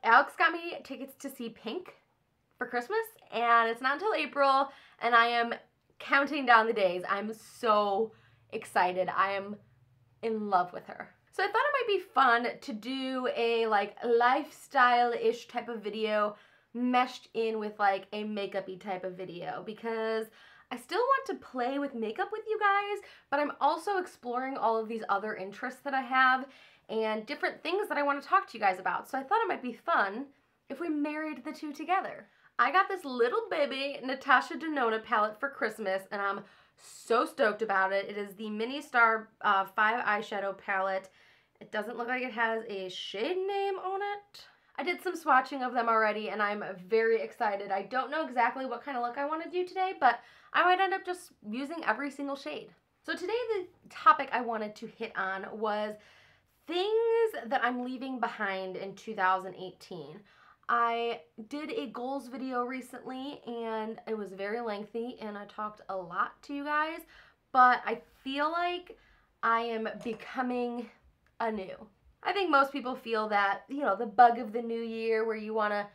Alex got me tickets to see Pink for Christmas, and it's not until April, and I am counting down the days. I'm so excited. I am in love with her. So I thought it might be fun to do a like lifestyle-ish type of video meshed in with like a makeup-y type of video, because I still want to play with makeup with you guys, but I'm also exploring all of these other interests that I have and different things that I want to talk to you guys about. So I thought it might be fun if we married the two together. I got this little baby Natasha Denona palette for Christmas, and I'm so stoked about it. It is the Mini Star 5 eyeshadow palette. It doesn't look like it has a shade name on it. I did some swatching of them already, and I'm very excited. I don't know exactly what kind of look I want to do today, but I might end up just using every single shade. So today the topic I wanted to hit on was things that I'm leaving behind in 2018. I did a goals video recently, and it was very lengthy, and I talked a lot to you guys, but I feel like I am becoming anew. I think most people feel that, you know, the bug of the new year where you want to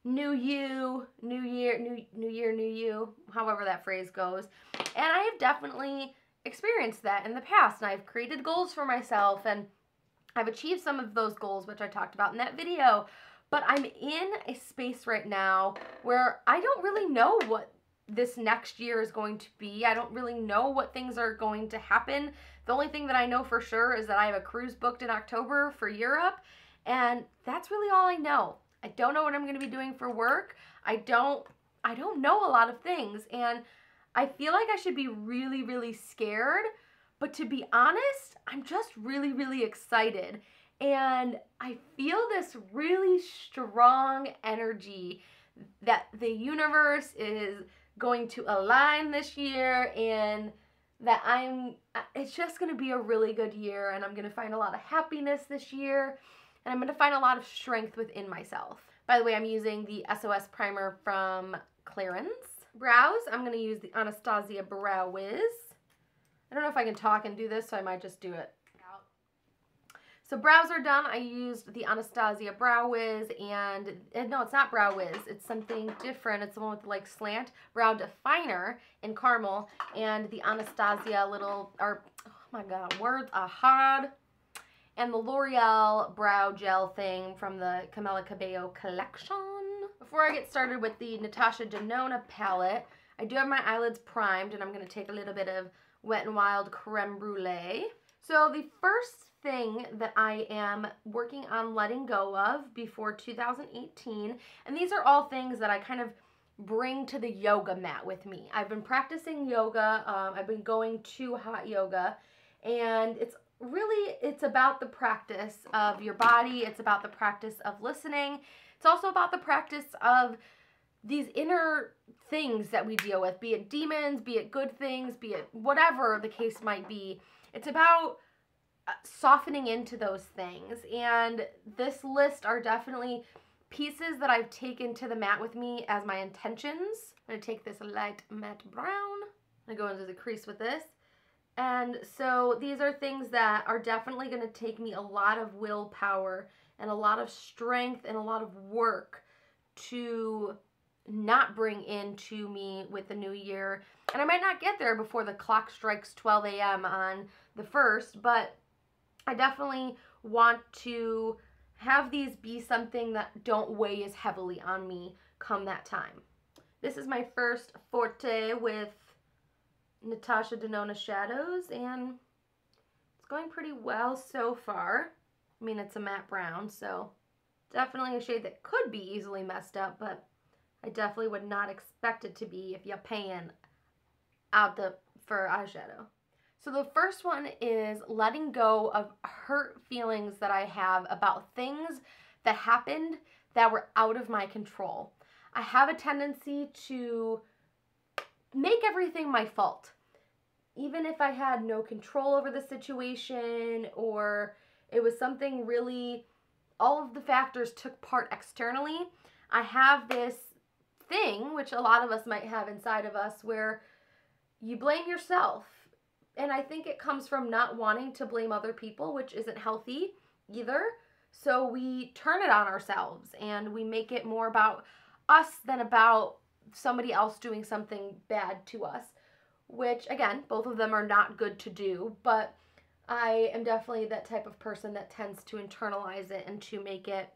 new you, new year, new year, new you, however that phrase goes. And I have definitely experienced that in the past, and I've created goals for myself, and I've achieved some of those goals, which I talked about in that video. But I'm in a space right now where I don't really know what this next year is going to be. I don't really know what things are going to happen. The only thing that I know for sure is that I have a cruise booked in October for Europe, and that's really all I know. I don't know what I'm going to be doing for work. I don't know a lot of things, and I feel like I should be really, really scared, but to be honest, I'm just really, really excited. And I feel this really strong energy that the universe is going to align this year, and that it's just going to be a really good year, and I'm going to find a lot of happiness this year, and I'm going to find a lot of strength within myself. By the way, I'm using the SOS primer from Clarins. Brows, I'm going to use the Anastasia Brow Wiz. I don't know if I can talk and do this, so I might just do it. So brows are done. I used the Anastasia Brow Wiz, and no, it's not Brow Wiz. It's something different. It's the one with the like slant brow definer in caramel, and the Anastasia little, oh my god, words are hard. And the L'Oreal brow gel thing from the Camila Cabello collection. Before I get started with the Natasha Denona palette, I do have my eyelids primed, and I'm going to take a little bit of Wet n Wild Creme Brulee. So the first thing that I am working on letting go of before 2018, and these are all things that I kind of bring to the yoga mat with me. I've been practicing yoga. I've been going to hot yoga, and it's about the practice of your body. It's about the practice of listening. It's also about the practice of these inner things that we deal with, be it demons, be it good things, be it whatever the case might be. It's about softening into those things, and this list are definitely pieces that I've taken to the mat with me as my intentions. I'm going to take this light matte brown. I'm going to go into the crease with this. And so these are things that are definitely going to take me a lot of willpower and a lot of strength and a lot of work to not bring into me with the new year. And I might not get there before the clock strikes 12 a.m. on the 1st, but I definitely want to have these be something that don't weigh as heavily on me come that time. This is my first forte with Natasha Denona shadows, and it's going pretty well so far. I mean, it's a matte brown, so definitely a shade that could be easily messed up, but I definitely would not expect it to be if you're paying out for eyeshadow. So the first one is letting go of hurt feelings that I have about things that happened that were out of my control. I have a tendency to make everything my fault. Even if I had no control over the situation, or it was something really, all of the factors took part externally, I have this thing, which a lot of us might have inside of us, where you blame yourself. And I think it comes from not wanting to blame other people, which isn't healthy either. So we turn it on ourselves and we make it more about us than about somebody else doing something bad to us, which again, both of them are not good to do, but I am definitely that type of person that tends to internalize it and to make it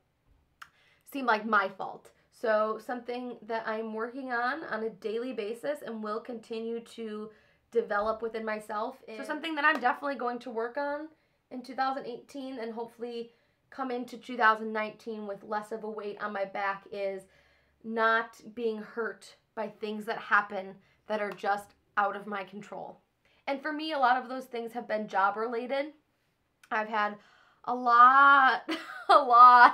seem like my fault. So something that I'm working on a daily basis and will continue to develop within myself. So something that I'm definitely going to work on in 2018 and hopefully come into 2019 with less of a weight on my back is not being hurt by things that happen that are just out of my control. And for me, a lot of those things have been job related. I've had a lot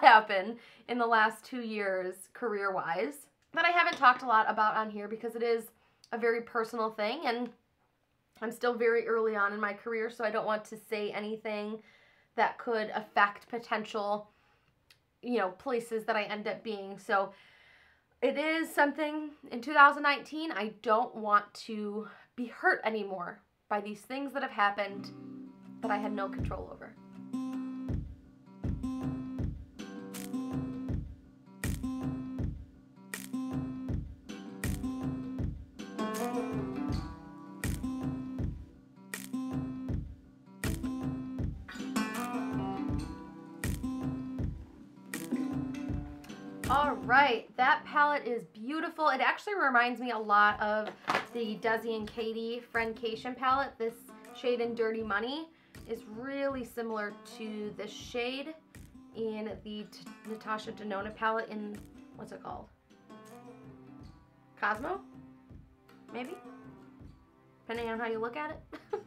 happen in the last 2 years career-wise that I haven't talked a lot about on here because it is a very personal thing and I'm still very early on in my career, so I don't want to say anything that could affect potential, places that I end up being. So it is something in 2019 I don't want to be hurt anymore by these things that have happened that I had no control over. All right, that palette is beautiful. It actually reminds me a lot of the Desi and Katie Friendcation palette. This shade in Dirty Money is really similar to this shade in the Natasha Denona palette in, what's it called? Cosmo? Maybe? Depending on how you look at it.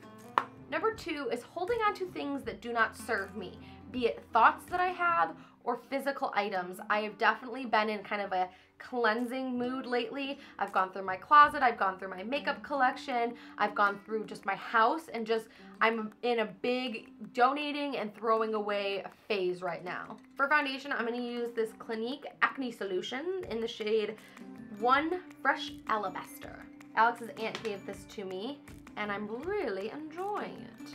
Number 2 is holding on to things that do not serve me, be it thoughts that I have or physical items. I have definitely been in kind of a cleansing mood lately. I've gone through my closet, I've gone through my makeup collection, I've gone through just my house, and I'm in a big donating and throwing away phase right now. For foundation, I'm going to use this Clinique Acne Solution in the shade 1 Fresh Alabaster. Alex's aunt gave this to me, and I'm really enjoying it.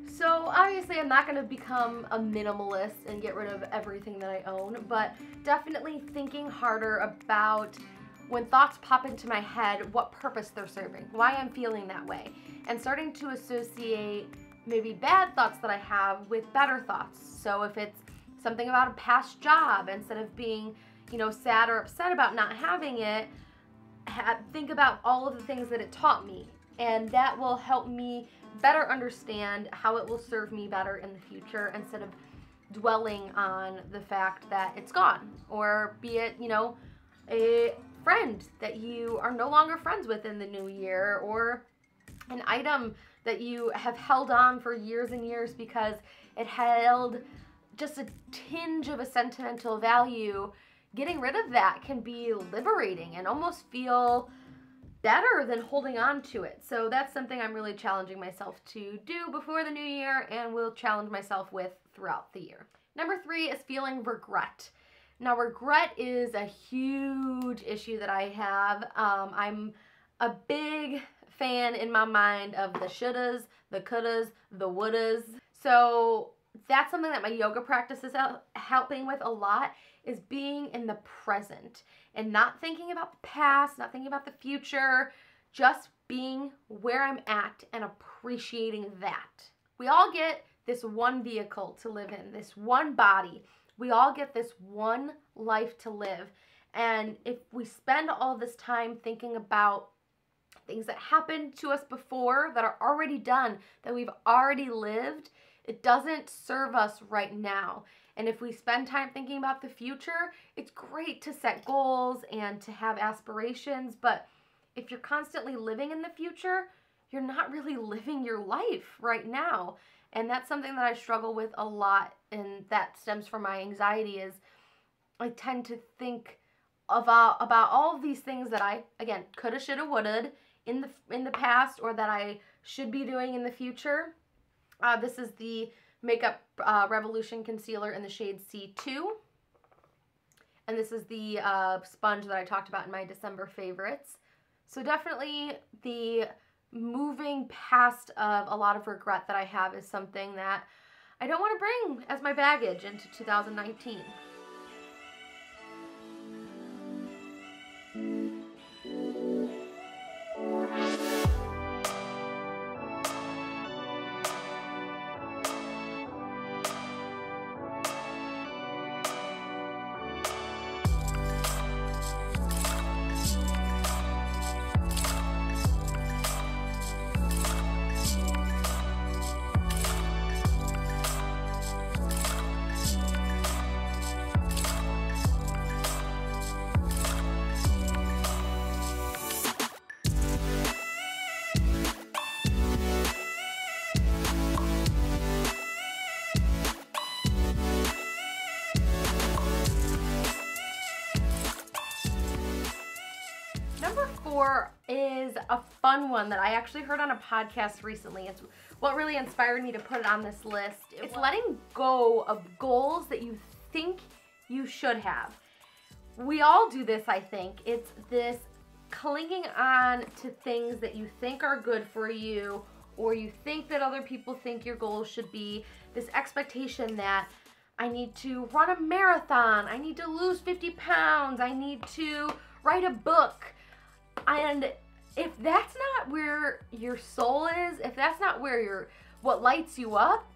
So obviously I'm not going to become a minimalist and get rid of everything that I own, but definitely thinking harder about when thoughts pop into my head, what purpose they're serving, why I'm feeling that way, and starting to associate maybe bad thoughts that I have with better thoughts. So if it's something about a past job, instead of being, sad or upset about not having it, think about all of the things that it taught me, and that will help me better understand how it will serve me better in the future instead of dwelling on the fact that it's gone, or be it, a friend that you are no longer friends with in the new year, or an item that you have held on for years and years because it held just a tinge of a sentimental value. Getting rid of that can be liberating and almost feel better than holding on to it. So that's something I'm really challenging myself to do before the new year and will challenge myself with throughout the year. Number 3 is feeling regret. Now, regret is a huge issue that I have. I'm a big fan in my mind of the shouldas, the couldas, the wouldas. So that's something that my yoga practice is helping with a lot, is being in the present and not thinking about the past, not thinking about the future, just being where I'm at and appreciating that. We all get this one vehicle to live in, this one body. We all get this one life to live. And if we spend all this time thinking about things that happened to us before, that are already done, that we've already lived, it doesn't serve us right now. And if we spend time thinking about the future, it's great to set goals and to have aspirations, but if you're constantly living in the future, you're not really living your life right now. And that's something that I struggle with a lot, and that stems from my anxiety, is I tend to think about all of these things that I, again, coulda, shoulda, woulda in the past, or that I should be doing in the future. This is the Makeup Revolution Concealer in the shade C2. And this is the sponge that I talked about in my December favorites. So definitely the moving past of a lot of regret that I have is something that I don't want to bring as my baggage into 2019. Number 4 is a fun one that I actually heard on a podcast recently. It's what really inspired me to put it on this list. It's letting go of goals that you think you should have. We all do this, I think. It's this clinging on to things that you think are good for you, or you think that other people think your goals should be. This expectation that I need to run a marathon, I need to lose 50 pounds, I need to write a book. And if that's not where your soul is, if that's not where what lights you up,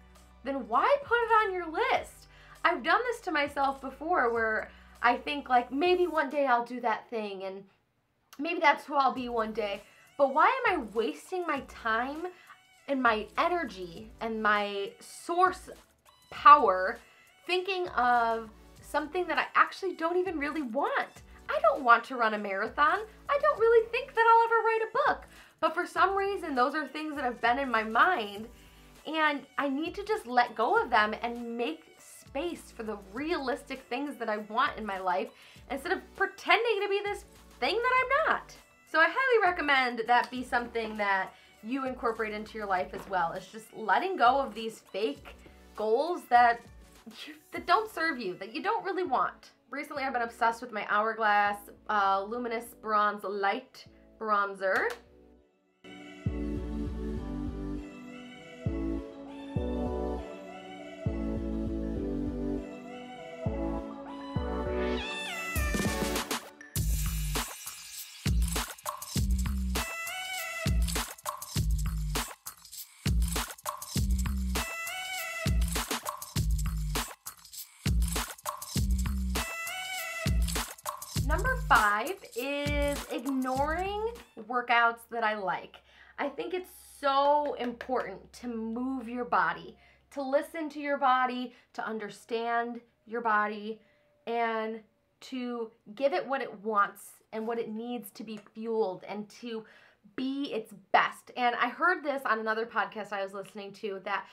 then why put it on your list? I've done this to myself before where I think like maybe one day I'll do that thing and maybe that's who I'll be one day. But why am I wasting my time and my energy and my source power thinking of something that I actually don't even really want? I don't want to run a marathon. I don't really think that I'll ever write a book. But for some reason, those are things that have been in my mind, and I need to just let go of them and make space for the realistic things that I want in my life instead of pretending to be this thing that I'm not. So I highly recommend that be something that you incorporate into your life as well. It's just letting go of these fake goals that don't serve you, that you don't really want. Recently, I've been obsessed with my Hourglass Luminous Bronze Light Bronzer. Number 5 is ignoring workouts that I like. I think it's so important to move your body, to listen to your body, to understand your body, and to give it what it wants and what it needs to be fueled and to be its best. And I heard this on another podcast I was listening to, that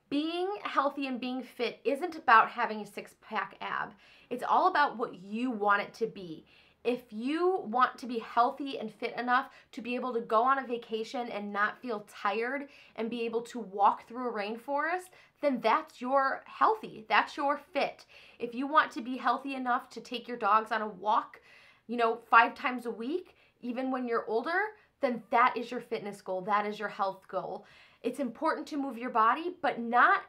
being healthy and being fit isn't about having a six-pack ab. It's all about what you want it to be. If you want to be healthy and fit enough to be able to go on a vacation and not feel tired and be able to walk through a rainforest, then that's your healthy, that's your fit. If you want to be healthy enough to take your dogs on a walk, 5 times a week, even when you're older, then that is your fitness goal, that is your health goal. It's important to move your body, but not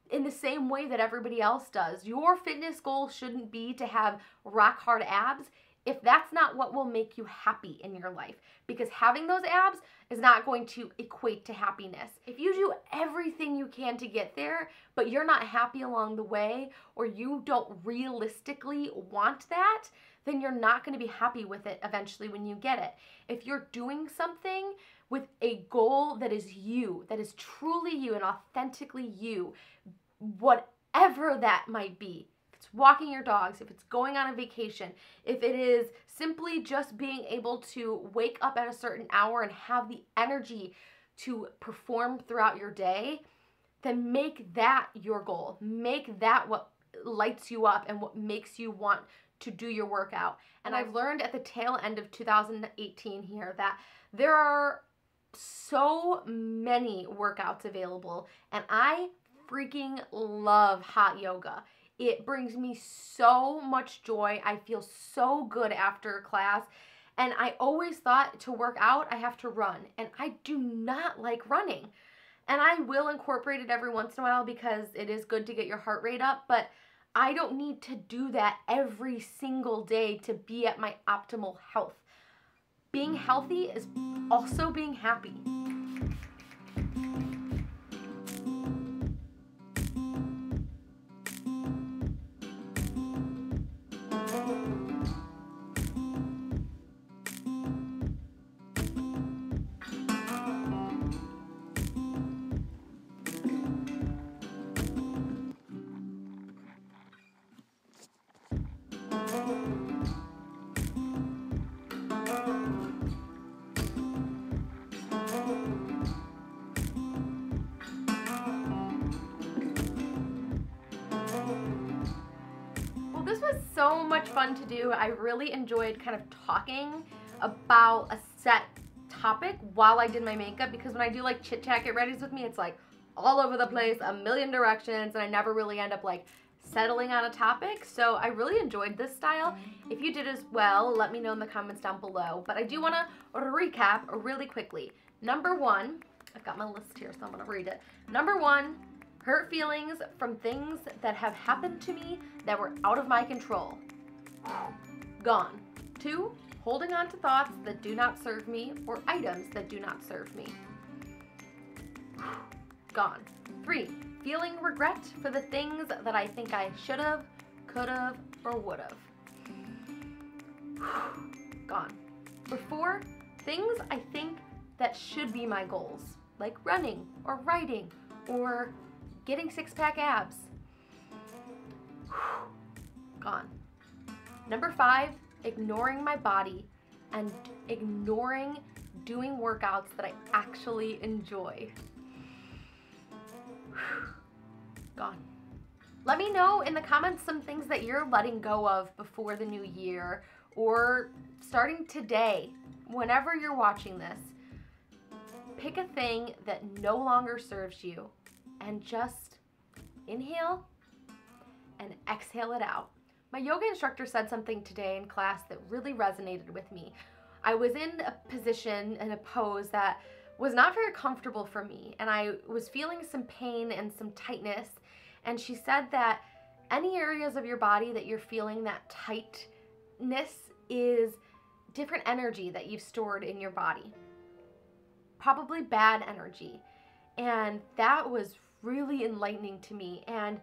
in the same way that everybody else does. Your fitness goal shouldn't be to have rock hard abs if that's not what will make you happy in your life, because having those abs is not going to equate to happiness. If you do everything you can to get there, but you're not happy along the way, or you don't realistically want that, then you're not going to be happy with it eventually when you get it. If you're doing something with a goal that is you, that is truly you and authentically you, whatever that might be, if it's walking your dogs, if it's going on a vacation, if it is simply just being able to wake up at a certain hour and have the energy to perform throughout your day, then make that your goal. Make that what lights you up and what makes you want to do your workout. And I've learned at the tail end of 2018 here that there are so many workouts available, and I freaking love hot yoga. It brings me so much joy. I feel so good after class, and I always thought to work out I have to run, and I do not like running. And I will incorporate it every once in a while because it is good to get your heart rate up, but I don't need to do that every single day to be at my optimal health. Being healthy is also being happy. This was so much fun to do. I really enjoyed kind of talking about a set topic while I did my makeup, because when I do like chit chat get readies with me, it's like all over the place, a million directions, and I never really end up like settling on a topic. So I really enjoyed this style. If you did as well, let me know in the comments down below. But I do want to recap really quickly. Number one, I've got my list here, so I'm going to read it. Number one, hurt feelings from things that have happened to me that were out of my control. Gone. 2, holding on to thoughts that do not serve me or items that do not serve me. Gone. 3, feeling regret for the things that I think I should have, could have, or would have. Gone. 4, things I think that should be my goals, like running or writing or getting six-pack abs. Gone. Number 5, ignoring my body and ignoring doing workouts that I actually enjoy. Gone. Let me know in the comments some things that you're letting go of before the new year, or starting today, whenever you're watching this. Pick a thing that no longer serves you and just inhale and exhale it out. My yoga instructor said something today in class that really resonated with me. I was in a position and a pose that was not very comfortable for me, and I was feeling some pain and some tightness, and she said that any areas of your body that you're feeling that tightness is different energy that you've stored in your body. Probably bad energy. And that was really enlightening to me, and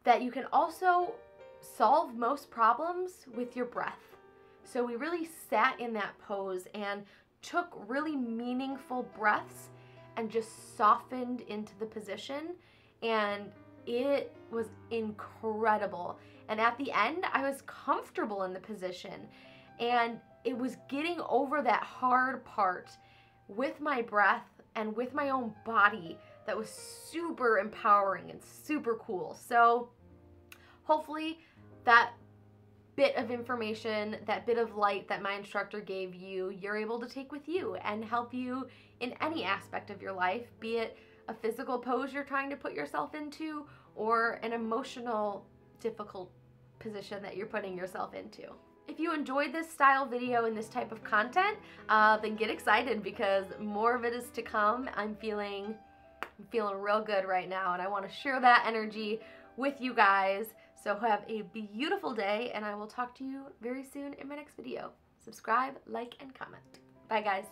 that you can also solve most problems with your breath. So we really sat in that pose and took really meaningful breaths and just softened into the position, and it was incredible. And at the end, I was comfortable in the position, and it was getting over that hard part with my breath and with my own body that was super empowering and super cool. So hopefully that bit of information, that bit of light that my instructor gave you, you're able to take with you and help you in any aspect of your life, be it a physical pose you're trying to put yourself into or an emotional, difficult position that you're putting yourself into. If you enjoyed this style video and this type of content, then get excited because more of it is to come. I'm feeling real good right now, and I want to share that energy with you guys. So have a beautiful day, and I will talk to you very soon in my next video. Subscribe, like, and comment. Bye, guys.